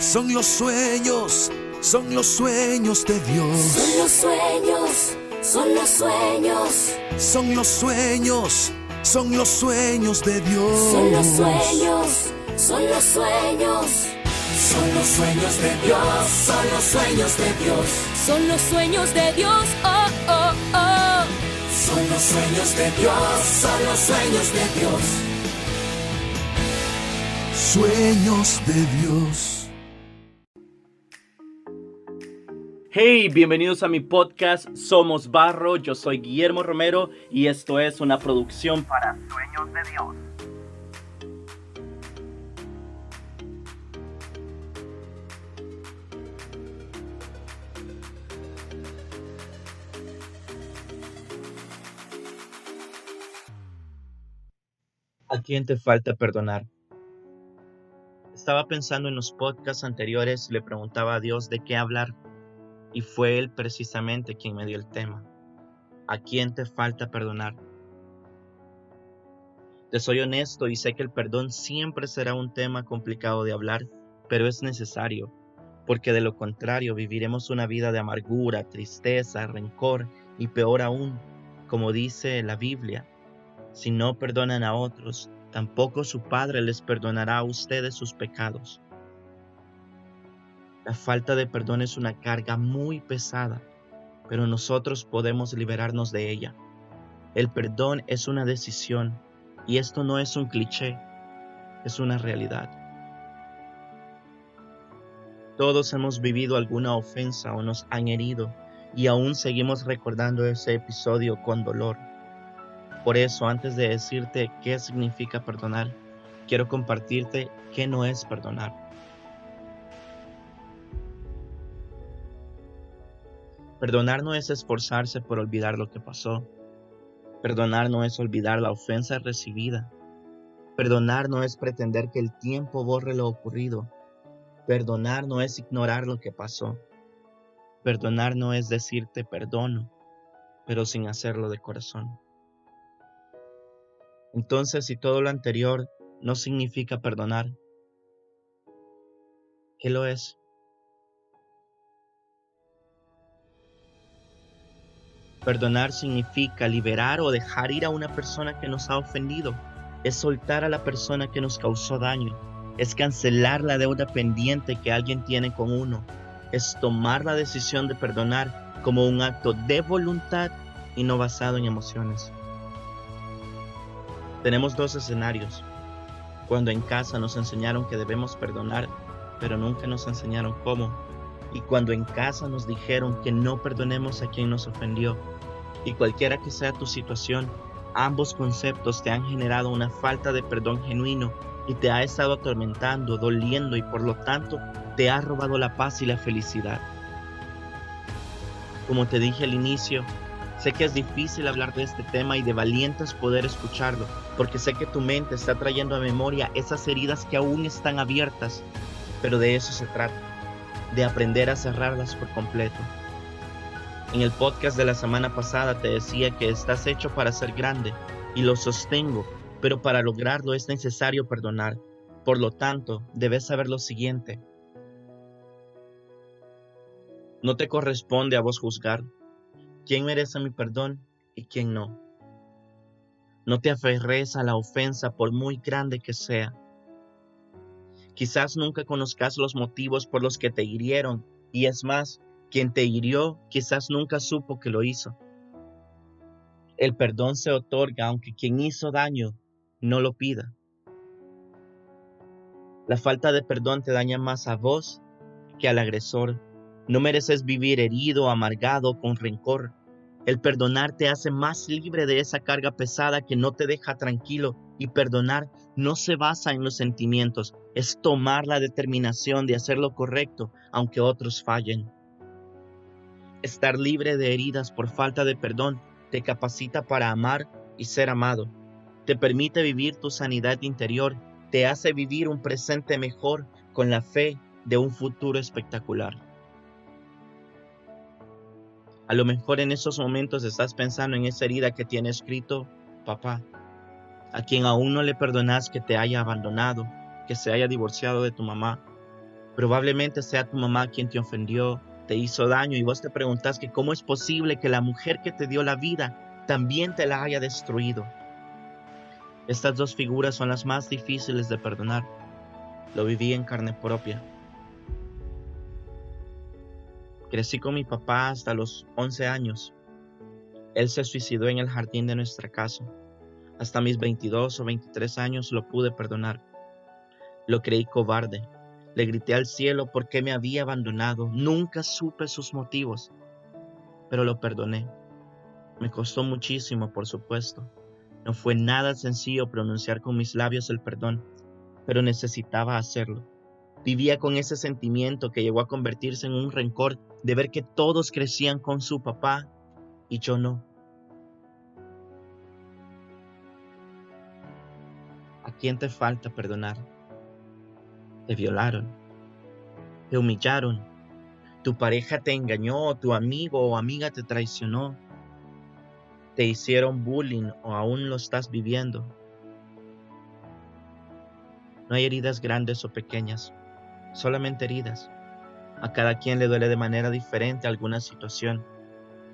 Son los sueños de Dios. Son los sueños, son los sueños. Son los sueños de Dios. Son los sueños, son los sueños. Son los sueños de Dios, son los sueños de Dios. Son los sueños de Dios, oh, oh, oh. Son los sueños de Dios, son los sueños de Dios. Sueños de Dios. Hey, bienvenidos a mi podcast Somos Barro. Yo soy Guillermo Romero y esto es una producción para Sueños de Dios. ¿A quién te falta perdonar? Estaba pensando en los podcasts anteriores y le preguntaba a Dios de qué hablar. Y fue Él precisamente quien me dio el tema. ¿A quién te falta perdonar? Te soy honesto y sé que el perdón siempre será un tema complicado de hablar, pero es necesario, porque de lo contrario viviremos una vida de amargura, tristeza, rencor y peor aún, como dice la Biblia, si no perdonan a otros, tampoco su Padre les perdonará a ustedes sus pecados. La falta de perdón es una carga muy pesada, pero nosotros podemos liberarnos de ella. El perdón es una decisión, y esto no es un cliché, es una realidad. Todos hemos vivido alguna ofensa o nos han herido, y aún seguimos recordando ese episodio con dolor. Por eso, antes de decirte qué significa perdonar, quiero compartirte qué no es perdonar. Perdonar no es esforzarse por olvidar lo que pasó. Perdonar no es olvidar la ofensa recibida. Perdonar no es pretender que el tiempo borre lo ocurrido. Perdonar no es ignorar lo que pasó. Perdonar no es decirte perdono, pero sin hacerlo de corazón. Entonces, si todo lo anterior no significa perdonar, ¿qué lo es? Perdonar significa liberar o dejar ir a una persona que nos ha ofendido. Es soltar a la persona que nos causó daño. Es cancelar la deuda pendiente que alguien tiene con uno. Es tomar la decisión de perdonar como un acto de voluntad y no basado en emociones. Tenemos dos escenarios. Cuando en casa nos enseñaron que debemos perdonar, pero nunca nos enseñaron cómo. Y cuando en casa nos dijeron que no perdonemos a quien nos ofendió. Y cualquiera que sea tu situación, ambos conceptos te han generado una falta de perdón genuino y te ha estado atormentando, doliendo y por lo tanto te ha robado la paz y la felicidad. Como te dije al inicio, sé que es difícil hablar de este tema y de valientes poder escucharlo, porque sé que tu mente está trayendo a memoria esas heridas que aún están abiertas, pero de eso se trata, de aprender a cerrarlas por completo. En el podcast de la semana pasada te decía que estás hecho para ser grande, y lo sostengo, pero para lograrlo es necesario perdonar. Por lo tanto, debes saber lo siguiente. No te corresponde a vos juzgar quién merece mi perdón y quién no. No te aferres a la ofensa por muy grande que sea. Quizás nunca conozcas los motivos por los que te hirieron, y es más, quien te hirió quizás nunca supo que lo hizo. El perdón se otorga aunque quien hizo daño no lo pida. La falta de perdón te daña más a vos que al agresor. No mereces vivir herido, amargado, con rencor. El perdonar te hace más libre de esa carga pesada que no te deja tranquilo, y perdonar no se basa en los sentimientos, es tomar la determinación de hacer lo correcto aunque otros fallen. Estar libre de heridas por falta de perdón te capacita para amar y ser amado. Te permite vivir tu sanidad interior, te hace vivir un presente mejor con la fe de un futuro espectacular. A lo mejor en esos momentos estás pensando en esa herida que tiene escrito papá, a quien aún no le perdonas que te haya abandonado, que se haya divorciado de tu mamá, Probablemente sea tu mamá quien te ofendió, te hizo daño y vos te preguntas que cómo es posible que la mujer que te dio la vida también te la haya destruido. Estas dos figuras son las más difíciles de perdonar. Lo viví en carne propia. Crecí con mi papá hasta los 11 años. Él se suicidó en el jardín de nuestra casa. Hasta mis 22 o 23 años lo pude perdonar. Lo creí cobarde. Le grité al cielo por qué me había abandonado. Nunca supe sus motivos, pero lo perdoné. Me costó muchísimo, por supuesto. No fue nada sencillo pronunciar con mis labios el perdón, pero necesitaba hacerlo. Vivía con ese sentimiento que llegó a convertirse en un rencor de ver que todos crecían con su papá y yo no. ¿A quién te falta perdonar? Te violaron, te humillaron, tu pareja te engañó, tu amigo o amiga te traicionó, te hicieron bullying o aún lo estás viviendo. No hay heridas grandes o pequeñas, solamente heridas. A cada quien le duele de manera diferente alguna situación.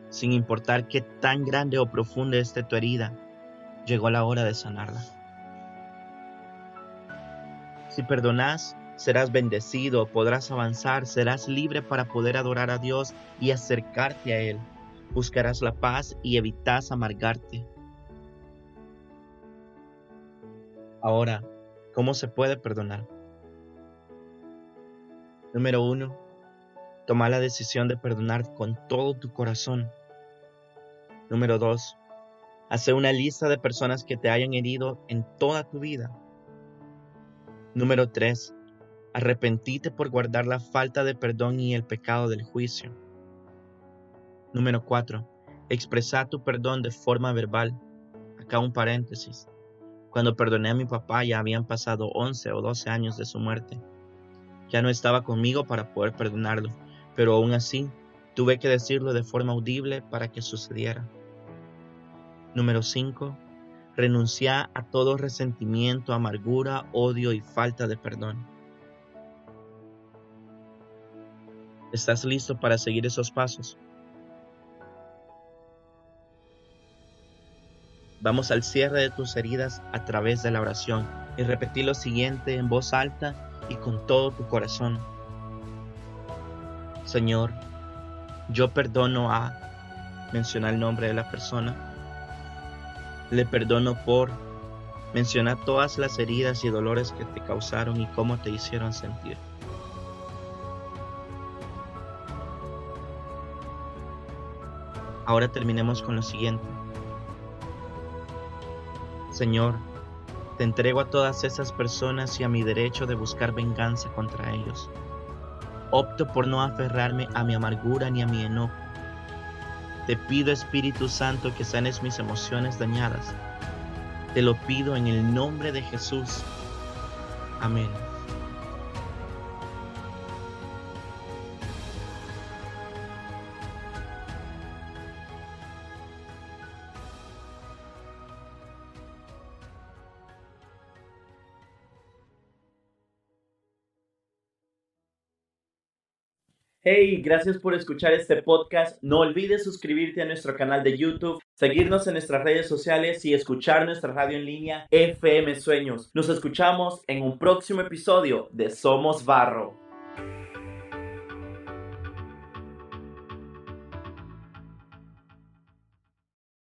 Sin importar qué tan grande o profunda esté tu herida, llegó la hora de sanarla. Si perdonas, serás bendecido, podrás avanzar, serás libre para poder adorar a Dios y acercarte a Él. Buscarás la paz y evitas amargarte. Ahora, ¿cómo se puede perdonar? Número 1. Toma la decisión de perdonar con todo tu corazón. Número 2. Hace una lista de personas que te hayan herido en toda tu vida. Número 3. Arrepentite por guardar la falta de perdón y el pecado del juicio. Número 4. Expresa tu perdón de forma verbal. Acá un paréntesis. Cuando perdoné a mi papá ya habían pasado 11 o 12 años de su muerte. Ya no estaba conmigo para poder perdonarlo, pero aún así tuve que decirlo de forma audible para que sucediera. Número 5. Renuncia a todo resentimiento, amargura, odio y falta de perdón. ¿Estás listo para seguir esos pasos? Vamos al cierre de tus heridas a través de la oración y repetí lo siguiente en voz alta y con todo tu corazón. Señor, yo perdono a... Menciona el nombre de la persona. Le perdono por... Menciona todas las heridas y dolores que te causaron y cómo te hicieron sentir. Ahora terminemos con lo siguiente. Señor, te entrego a todas esas personas y a mi derecho de buscar venganza contra ellos. Opto por no aferrarme a mi amargura ni a mi enojo. Te pido, Espíritu Santo, que sanes mis emociones dañadas. Te lo pido en el nombre de Jesús. Amén. Hey, gracias por escuchar este podcast. No olvides suscribirte a nuestro canal de YouTube, seguirnos en nuestras redes sociales y escuchar nuestra radio en línea FM Sueños. Nos escuchamos en un próximo episodio de Somos Barro.